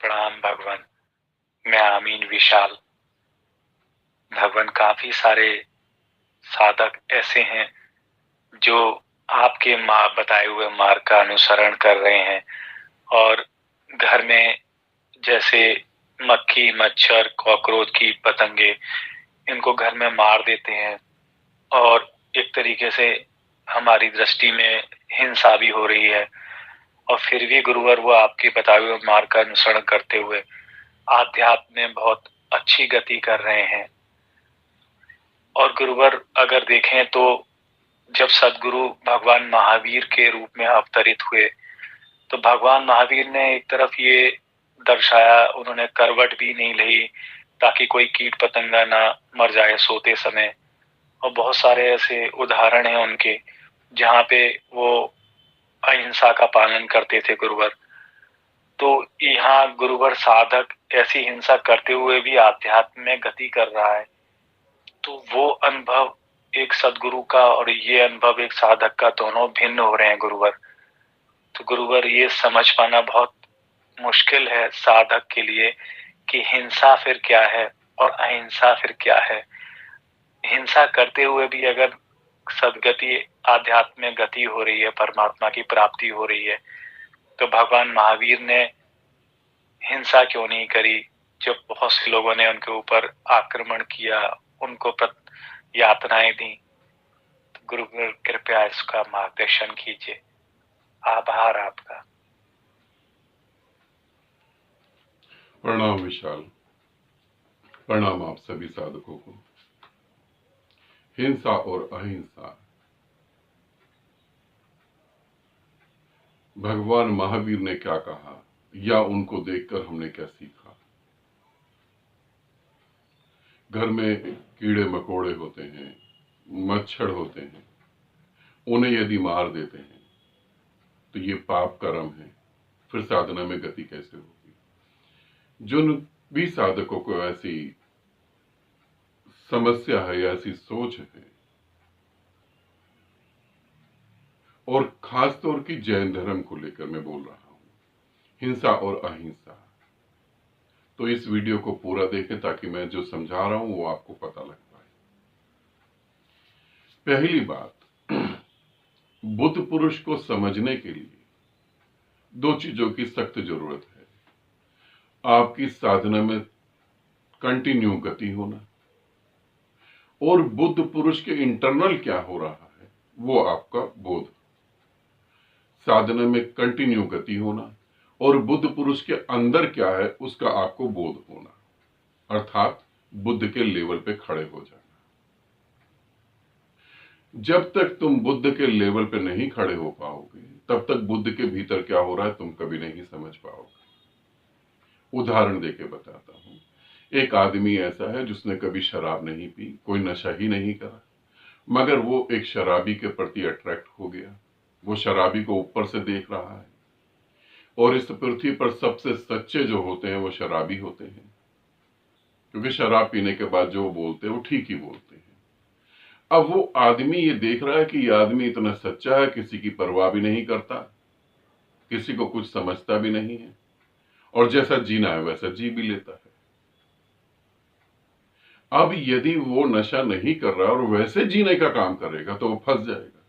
प्रणाम भगवान। मैं आमीन विशाल। भगवान, काफी सारे साधक ऐसे हैं जो आपके बताए हुए मार्ग का अनुसरण कर रहे हैं और घर में जैसे मक्खी, मच्छर, कॉकरोच, कीट पतंगे, इनको घर में मार देते हैं और एक तरीके से हमारी दृष्टि में हिंसा भी हो रही है। और फिर भी गुरुवर वो आपके बताए हुए मार्ग का अनुसरण करते हुए आध्यात्म में बहुत अच्छी गति कर रहे हैं। और गुरुवर, अगर देखें तो जब सदगुरु भगवान महावीर के रूप में अवतरित हुए तो भगवान महावीर ने एक तरफ ये दर्शाया, उन्होंने करवट भी नहीं ली ताकि कोई कीट पतंगा ना मर जाए सोते समय। और बहुत सारे ऐसे उदाहरण हैं उनके जहाँ पे वो अहिंसा का पालन करते थे गुरुवर। तो यहाँ गुरुवर साधक ऐसी हिंसा करते हुए भी आध्यात्म में गति कर रहा है, तो वो अनुभव एक सदगुरु का और ये अनुभव एक साधक का, दोनों भिन्न हो रहे हैं गुरुवर। तो गुरुवर, ये समझ पाना बहुत मुश्किल है साधक के लिए कि हिंसा फिर क्या है और अहिंसा फिर क्या है। हिंसा करते हुए भी अगर सदगति, आध्यात्म में गति हो रही है, परमात्मा की प्राप्ति हो रही है, तो भगवान महावीर ने हिंसा क्यों नहीं करी जब बहुत से लोगों ने उनके ऊपर आक्रमण किया, उनको यातनाएं दी। तो गुरु कृपया इसका मार्गदर्शन कीजिए। आभार आपका। प्रणाम विशाल। प्रणाम आप सभी साधकों को। हिंसा और अहिंसा, भगवान महावीर ने क्या कहा या उनको देखकर हमने क्या सीखा। घर में कीड़े मकोड़े होते हैं, मच्छर होते हैं, उन्हें यदि मार देते हैं तो ये पाप कर्म है। फिर साधना में गति कैसे होगी। जिन भी साधकों को ऐसी समस्या है या ऐसी सोच है, और खास तौर की जैन धर्म को लेकर मैं बोल रहा हूं, हिंसा और अहिंसा, तो इस वीडियो को पूरा देखें ताकि मैं जो समझा रहा हूं वो आपको पता लग पाए। पहली बात, बुद्ध पुरुष को समझने के लिए दो चीजों की सख्त जरूरत है। आपकी साधना में कंटिन्यू गति होना, और बुद्ध पुरुष के इंटरनल क्या हो रहा है वो आपका बोध। साधना में कंटिन्यू गति होना और बुद्ध पुरुष के अंदर क्या है उसका आपको बोध होना, अर्थात बुद्ध के लेवल पे खड़े हो जाना। जब तक तुम बुद्ध के लेवल पे नहीं खड़े हो पाओगे तब तक बुद्ध के भीतर क्या हो रहा है तुम कभी नहीं समझ पाओगे। उदाहरण देके बताता हूं। एक आदमी ऐसा है जिसने कभी शराब नहीं पी, कोई नशा ही नहीं करा, मगर वो एक शराबी के प्रति अट्रैक्ट हो गया। वो शराबी को ऊपर से देख रहा है, और इस पृथ्वी पर सबसे सच्चे जो होते हैं वो शराबी होते हैं, क्योंकि शराब पीने के बाद जो बोलते हैं वो ठीक ही बोलते हैं। अब वो आदमी ये देख रहा है कि ये आदमी इतना सच्चा है, किसी की परवाह भी नहीं करता, किसी को कुछ समझता भी नहीं है, और जैसा जीना है वैसा जी भी लेता है। अब यदि वो नशा नहीं कर रहा और वैसे जीने का काम करेगा तो वो फंस जाएगा।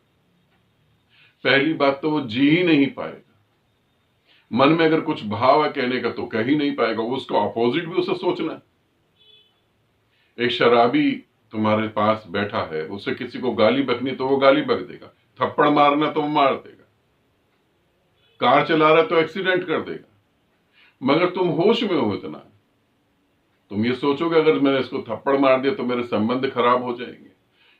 पहली बात तो वो जी ही नहीं पाएगा। मन में अगर कुछ भाव है कहने का तो कह ही नहीं पाएगा, उसका अपोजिट भी उसे सोचना है। एक शराबी तुम्हारे पास बैठा है, उसे किसी को गाली बकनी तो वो गाली बक देगा, थप्पड़ मारना तो वो मार देगा, कार चला रहा तो एक्सीडेंट कर देगा। मगर तुम होश में हो इतना, तुम ये सोचोगे अगर मैंने इसको थप्पड़ मार दिया तो मेरे संबंध खराब हो जाएंगे,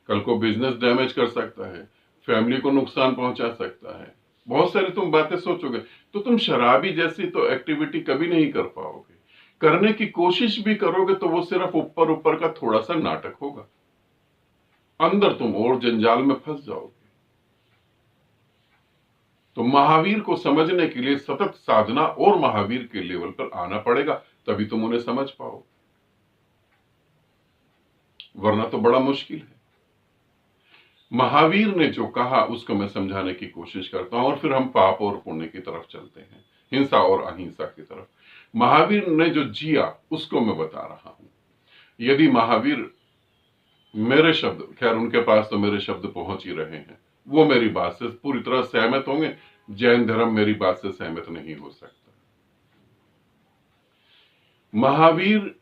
कल को बिजनेस डैमेज कर सकता है, फैमिली को नुकसान पहुंचा सकता है, बहुत सारी तुम बातें सोचोगे, तो तुम शराबी जैसी तो एक्टिविटी कभी नहीं कर पाओगे। करने की कोशिश भी करोगे तो वो सिर्फ ऊपर ऊपर का थोड़ा सा नाटक होगा, अंदर तुम और जंजाल में फंस जाओगे। तो महावीर को समझने के लिए सतत साधना और महावीर के लेवल पर आना पड़ेगा, तभी तुम उन्हें समझ पाओगे, वरना तो बड़ा मुश्किल है। महावीर ने जो कहा उसको मैं समझाने की कोशिश करता हूं, और फिर हम पाप और पुण्य की तरफ चलते हैं, हिंसा और अहिंसा की तरफ। महावीर ने जो जिया उसको मैं बता रहा हूं। यदि महावीर मेरे शब्द, खैर उनके पास तो मेरे शब्द पहुंच ही रहे हैं, वो मेरी बात से पूरी तरह सहमत होंगे। जैन धर्म मेरी बात से सहमत नहीं हो सकता। महावीर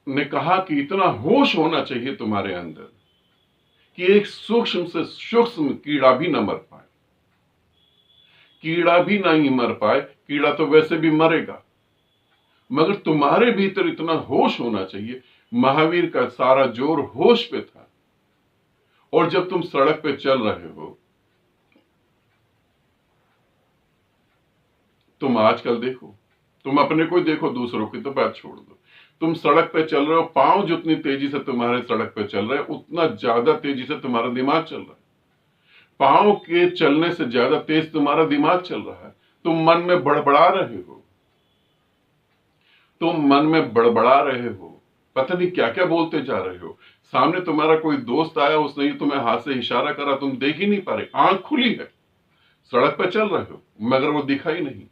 ने कहा कि इतना होश होना चाहिए तुम्हारे अंदर कि एक सूक्ष्म से सूक्ष्म कीड़ा भी न मर पाए। कीड़ा भी नहीं मर पाए, कीड़ा तो वैसे भी मरेगा, मगर तुम्हारे भीतर इतना होश होना चाहिए। महावीर का सारा जोर होश पे था। और जब तुम सड़क पे चल रहे हो, तुम आजकल देखो, तुम अपने को देखो, दूसरों की तो बात छोड़ दो। तुम सड़क पे चल रहे हो, पांव जितनी तेजी से तुम्हारे सड़क पे चल रहे हैं उतना ज्यादा तेजी से तुम्हारा दिमाग चल रहा है। पांव के चलने से ज्यादा तेज तुम्हारा दिमाग चल रहा है। तुम मन में बड़बड़ा रहे हो, तुम मन में बड़बड़ा रहे हो, पता नहीं क्या क्या बोलते जा रहे हो। सामने तुम्हारा कोई दोस्त आया, उसने तुम्हें हाथ से इशारा करा, तुम देख ही नहीं पा रहे, आंख खुली है, सड़क पर चल रहे हो, मगर वो दिखा ही नहीं।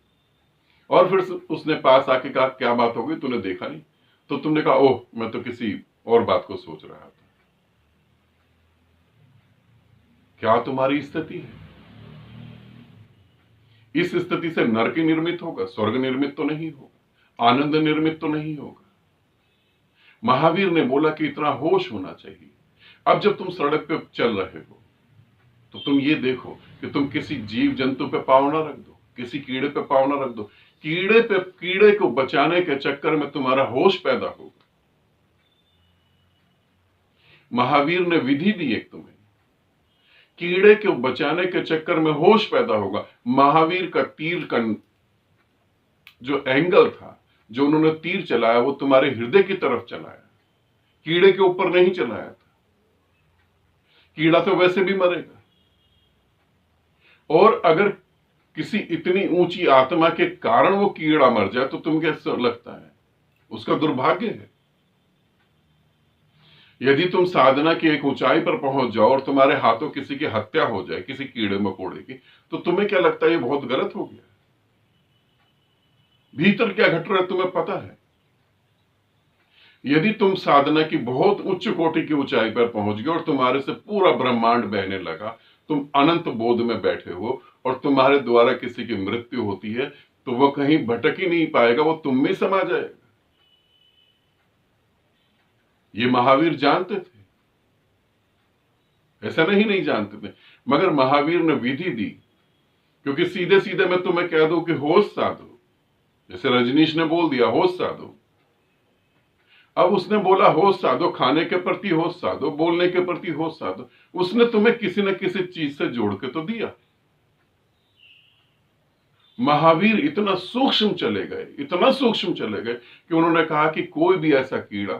और फिर उसने पास आके कहा क्या बात हो गई, तूने देखा नहीं? तो तुमने कहा ओह, मैं तो किसी और बात को सोच रहा था। क्या तुम्हारी स्थिति है? इस स्थिति से नरक निर्मित होगा, स्वर्ग निर्मित तो नहीं होगा, आनंद निर्मित तो नहीं होगा। महावीर ने बोला कि इतना होश होना चाहिए। अब जब तुम सड़क पे चल रहे हो तो तुम ये देखो कि तुम किसी जीव जंतु पे पाँव ना रख दो, किसी कीड़े पे पाँव ना रख दो। कीड़े को बचाने के चक्कर में तुम्हारा होश पैदा होगा। महावीर ने विधि दी एक तुम्हें, कीड़े को बचाने के चक्कर में होश पैदा होगा। महावीर का तीर का जो एंगल था, जो उन्होंने तीर चलाया, वो तुम्हारे हृदय की तरफ चलाया, कीड़े के ऊपर नहीं चलाया था। कीड़ा तो वैसे भी मरेगा। और अगर किसी इतनी ऊंची आत्मा के कारण वो कीड़ा मर जाए तो तुम कैसा लगता है? उसका दुर्भाग्य है। यदि तुम साधना की एक ऊंचाई पर पहुंच जाओ और तुम्हारे हाथों किसी की हत्या हो जाए, किसी कीड़े मकोड़े की, तो तुम्हें क्या लगता है ये बहुत गलत हो गया? भीतर क्या घट रहा है तुम्हें पता है? यदि तुम साधना की बहुत उच्च कोटि की ऊंचाई पर पहुंच गए और तुम्हारे से पूरा ब्रह्मांड बहने लगा, तुम अनंत बोध में बैठे हो और तुम्हारे द्वारा किसी की मृत्यु होती है, तो वो कहीं भटक ही नहीं पाएगा, वो तुम में समा जाएगा। ये महावीर जानते थे, ऐसा नहीं जानते थे, मगर महावीर ने विधि दी। क्योंकि सीधे सीधे मैं तुम्हें कह दूं कि होश साधो, जैसे रजनीश ने बोल दिया होश साधो। अब उसने बोला होश साधो, खाने के प्रति होश साधो, बोलने के प्रति होश साधो। उसने तुम्हें किसी न किसी चीज से जोड़ के तो दिया। महावीर इतना सूक्ष्म चले गए, इतना सूक्ष्म चले गए कि उन्होंने कहा कि कोई भी ऐसा कीड़ा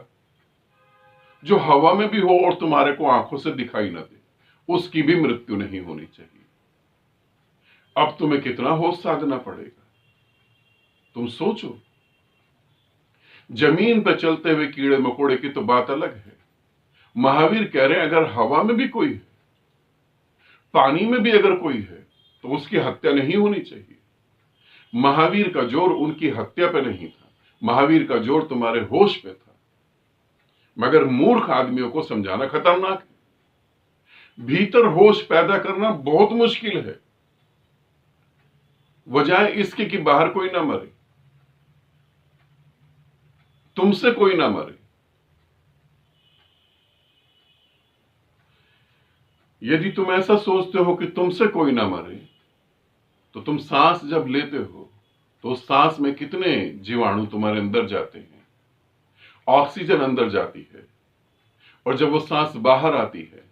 जो हवा में भी हो और तुम्हारे को आंखों से दिखाई न दे, उसकी भी मृत्यु नहीं होनी चाहिए। अब तुम्हें कितना होश साधना पड़ेगा, तुम सोचो। जमीन पर चलते हुए कीड़े मकोड़े की तो बात अलग है। महावीर कह रहे हैं अगर हवा में भी कोई है, पानी में भी अगर कोई है, तो उसकी हत्या नहीं होनी चाहिए। महावीर का जोर उनकी हत्या पे नहीं था, महावीर का जोर तुम्हारे होश पे था। मगर मूर्ख आदमियों को समझाना खतरनाक है। भीतर होश पैदा करना बहुत मुश्किल है, वजह इसके कि बाहर कोई ना मरे, तुमसे कोई ना मरे। यदि तुम ऐसा सोचते हो कि तुमसे कोई ना मरे, तो तुम सांस जब लेते हो तो उस सांस में कितने जीवाणु तुम्हारे अंदर जाते हैं, ऑक्सीजन अंदर जाती है, और जब वो सांस बाहर आती है,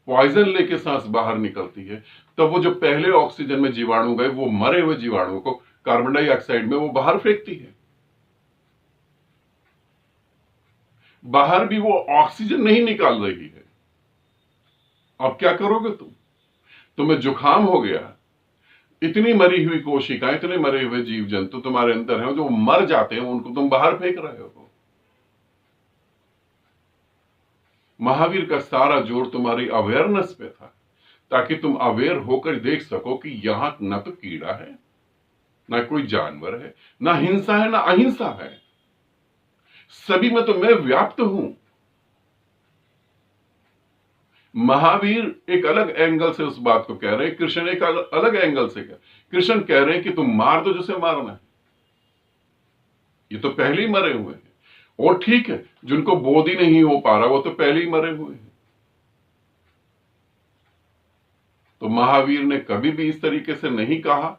पॉइजन लेके सांस बाहर निकलती है, तब वो जो पहले ऑक्सीजन में जीवाणु गए, वो मरे हुए जीवाणु को कार्बन डाइऑक्साइड में वो बाहर फेंकती है। बाहर भी वो ऑक्सीजन नहीं निकाल रही है। अब क्या करोगे तुम्हें जुकाम हो गया, इतनी मरी हुई कोशिकाएं, इतने मरे हुए जीव जंतु तुम्हारे अंदर हैं, जो मर जाते हैं, उनको तुम बाहर फेंक रहे हो। महावीर का सारा जोर तुम्हारी अवेयरनेस पे था, ताकि तुम अवेयर होकर देख सको कि यहां न तो कीड़ा है, ना कोई जानवर है, ना हिंसा है, ना अहिंसा है। सभी में तो मैं व्याप्त हूं। महावीर एक अलग एंगल से उस बात को कह रहे हैं, कृष्ण एक अलग एंगल से कह। कृष्ण कह रहे हैं कि तुम मार दो जिसे मारना है, ये तो पहले ही मरे हुए हैं। और ठीक है, जिनको बोध ही नहीं हो पा रहा वो तो पहले ही मरे हुए हैं। तो महावीर ने कभी भी इस तरीके से नहीं कहा,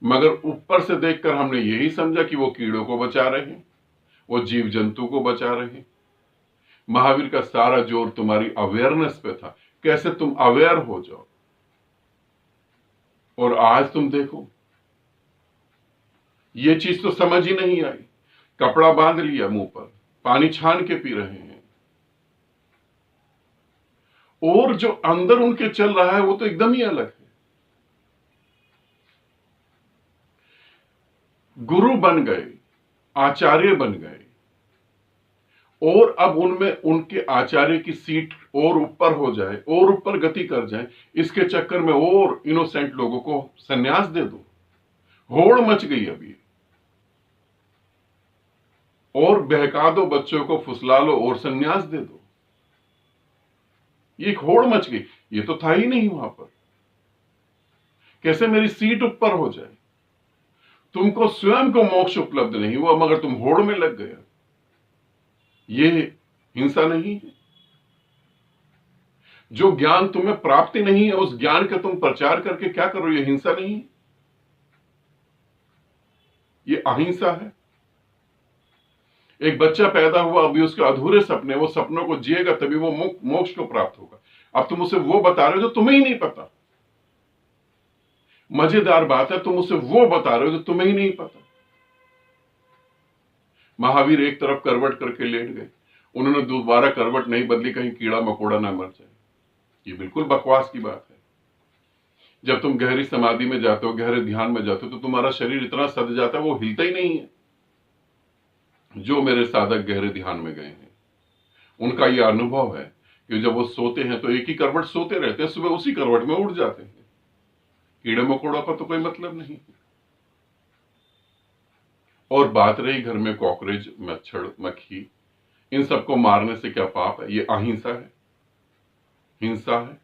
मगर ऊपर से देखकर हमने यही समझा कि वो कीड़ों को बचा रहे हैं, वो जीव जंतु को बचा रहे हैं। महावीर का सारा जोर तुम्हारी अवेयरनेस पे था, कैसे तुम अवेयर हो जाओ। और आज तुम देखो, ये चीज तो समझ ही नहीं आई। कपड़ा बांध लिया मुंह पर, पानी छान के पी रहे हैं, और जो अंदर उनके चल रहा है वो तो एकदम ही अलग है। गुरु बन गए, आचार्य बन गए, और अब उनमें उनके आचार्य की सीट और ऊपर हो जाए और ऊपर गति कर जाए, इसके चक्कर में और इनोसेंट लोगों को सन्यास दे दो। होड़ मच गई अभी, और बहका दो बच्चों को, फुसला लो और सन्यास दे दो। ये एक होड़ मच गई, ये तो था ही नहीं वहां पर। कैसे मेरी सीट ऊपर हो जाए? तुमको स्वयं को मोक्ष उपलब्ध नहीं हुआ, मगर तुम होड़ में लग गए। ये हिंसा नहीं है? जो ज्ञान तुम्हें प्राप्ति नहीं है, उस ज्ञान का तुम प्रचार करके क्या करो? ये हिंसा नहीं है? ये अहिंसा है। एक बच्चा पैदा हुआ, अभी उसके अधूरे सपने, वो सपनों को जिएगा तभी वो मोक्ष को प्राप्त होगा। अब तुम उसे वो बता रहे हो जो तुम्हें ही नहीं पता। मजेदार बात है, तुम उसे वो बता रहे हो जो तुम्हें ही नहीं पता। महावीर एक तरफ करवट करके लेट गए, उन्होंने दोबारा करवट नहीं बदली, कहीं कीड़ा मकोड़ा ना मर जाए। ये बिल्कुल बकवास की बात है। जब तुम गहरी समाधि में जाते हो, गहरे ध्यान में जाते हो, तो तुम्हारा शरीर इतना सद जाता है वो हिलता ही नहीं है। जो मेरे साधक गहरे ध्यान में गए हैं उनका यह अनुभव है कि जब वो सोते हैं तो एक ही करवट सोते रहते हैं, सुबह उसी करवट में उठ जाते हैं। कीड़े मकोड़ों का तो कोई मतलब नहीं। और बात रही घर में कॉकरोच, मच्छर, मक्खी, इन सबको मारने से क्या पाप है? ये अहिंसा है, हिंसा है?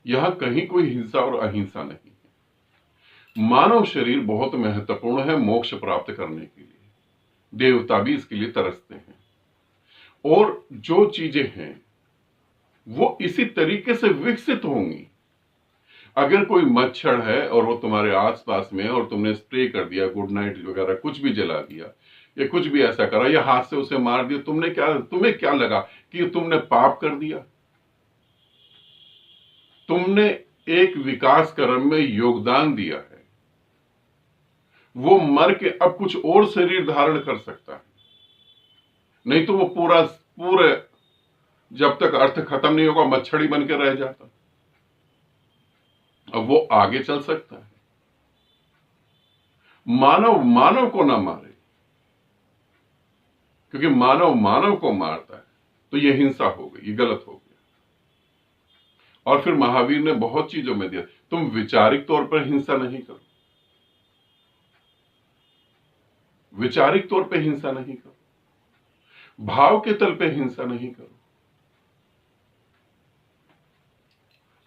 यहां कहीं कोई हिंसा और अहिंसा नहीं है। मानव शरीर बहुत महत्वपूर्ण है मोक्ष प्राप्त करने के लिए। देवता भी इसके लिए तरसते हैं, और जो चीजें हैं वो इसी तरीके से विकसित होंगी। अगर कोई मच्छर है और वो तुम्हारे आसपास में, और तुमने स्प्रे कर दिया, गुड नाइट वगैरह कुछ भी जला दिया, या कुछ भी ऐसा करा, या हाथ से उसे मार दिया, तुम्हें क्या लगा कि तुमने पाप कर दिया? तुमने एक विकास कर्म में योगदान दिया है। वो मर के अब कुछ और शरीर धारण कर सकता है, नहीं तो वो पूरे जब तक अर्थ खत्म नहीं होगा मच्छर ही बन के रह जाता। अब वो आगे चल सकता है। मानव मानव को ना मारे, क्योंकि मानव मानव को मारता है तो ये हिंसा हो गई, ये गलत हो गया। और फिर महावीर ने बहुत चीजों में दिया, तुम विचारिक तौर पर हिंसा नहीं करो, विचारिक तौर पे हिंसा नहीं करो, भाव के तल पे हिंसा नहीं करो।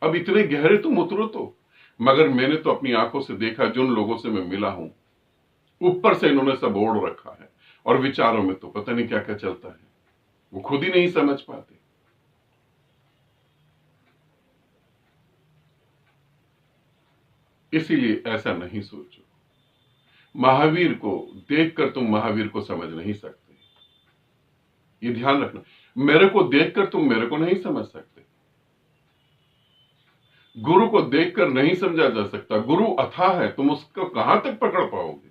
अब इतने गहरे तुम उतरो तो। मगर मैंने तो अपनी आंखों से देखा, जिन लोगों से मैं मिला हूं, ऊपर से इन्होंने सब ओढ़ रखा है, और विचारों में तो पता नहीं क्या क्या चलता है, वो खुद ही नहीं समझ पाते। इसीलिए ऐसा नहीं सोचो। महावीर को देखकर तुम महावीर को समझ नहीं सकते, ये ध्यान रखना। मेरे को देखकर तुम मेरे को नहीं समझ सकते। गुरु को देखकर नहीं समझा जा सकता। गुरु अथाह है, तुम उसको कहां तक पकड़ पाओगे?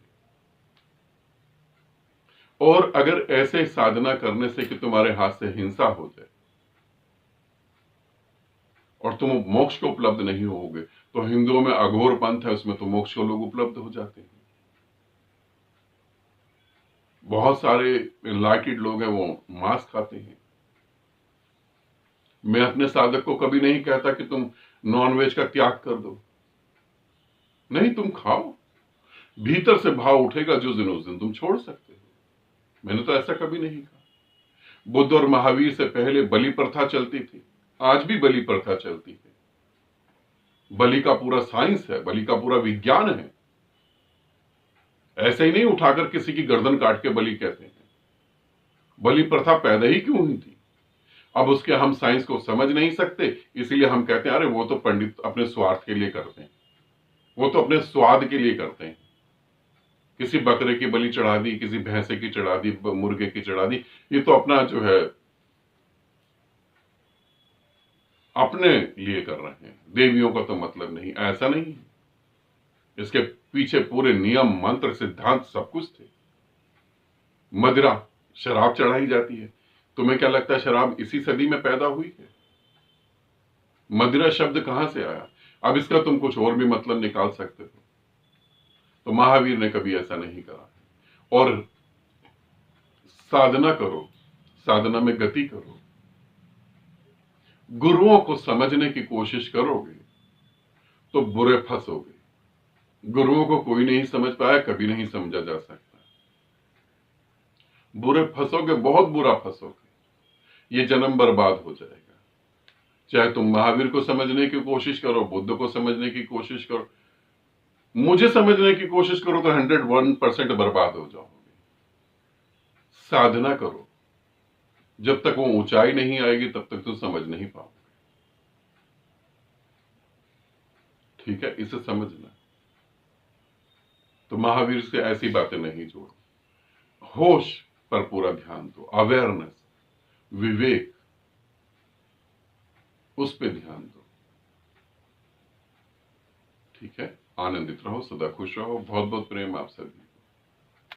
और अगर ऐसे साधना करने से कि तुम्हारे हाथ से हिंसा हो जाए और तुम मोक्ष को उपलब्ध नहीं होगे, तो हिंदुओं में अघोर पंथ है, उसमें तो मोक्ष को लोग उपलब्ध हो जाते हैं। बहुत सारे एनलाइटेड लोग हैं, वो मांस खाते हैं। मैं अपने साधक को कभी नहीं कहता कि तुम नॉनवेज का त्याग कर दो, नहीं, तुम खाओ, भीतर से भाव उठेगा जो दिन उस दिन तुम छोड़ सकते हो। मैंने तो ऐसा कभी नहीं कहा। बुद्ध और महावीर से पहले बलि प्रथा चलती थी, आज भी बलि प्रथा चलती है। बलि का पूरा साइंस है, बलि का पूरा विज्ञान है। ऐसे ही नहीं उठाकर किसी की गर्दन काट के बलि कहते हैं। बलि प्रथा पैदा ही क्यों हुई थी? अब उसके हम साइंस को समझ नहीं सकते, इसलिए हम कहते हैं अरे वो तो पंडित अपने स्वार्थ के लिए करते हैं, वो तो अपने स्वाद के लिए करते हैं। किसी बकरे की बलि चढ़ा दी, किसी भैंसे की चढ़ा दी, मुर्गे की चढ़ा दी, ये तो अपना जो है अपने लिए कर रहे हैं। देवियों का तो मतलब नहीं, ऐसा नहीं है। इसके पीछे पूरे नियम, मंत्र, सिद्धांत सब कुछ थे। मदिरा, शराब चढ़ाई जाती है। तुम्हें क्या लगता है शराब इसी सदी में पैदा हुई है? मदिरा शब्द कहां से आया? अब इसका तुम कुछ और भी मतलब निकाल सकते हो। तो महावीर ने कभी ऐसा नहीं कहा। और साधना करो, साधना में गति करो, गुरुओं को समझने की कोशिश करोगे तो बुरे फंसोगे। गुरुओं को कोई नहीं समझ पाया, कभी नहीं समझा जा सकता। बुरे फंसोगे, बहुत बुरा फंसोगे, ये जन्म बर्बाद हो जाएगा। चाहे तुम महावीर को समझने की कोशिश करो, बुद्ध को समझने की कोशिश करो, मुझे समझने की कोशिश करो तो 101% बर्बाद हो जाओगे। साधना करो, जब तक वो ऊंचाई नहीं आएगी तब तक तुम समझ नहीं पाओगे। ठीक है, इसे समझना। तो महावीर से ऐसी बातें नहीं जोड़ो। होश पर पूरा ध्यान दो, अवेयरनेस, विवेक, उस पर ध्यान दो। ठीक है, आनंदित रहो, सदा खुश रहो। बहुत बहुत प्रेम आप सभी।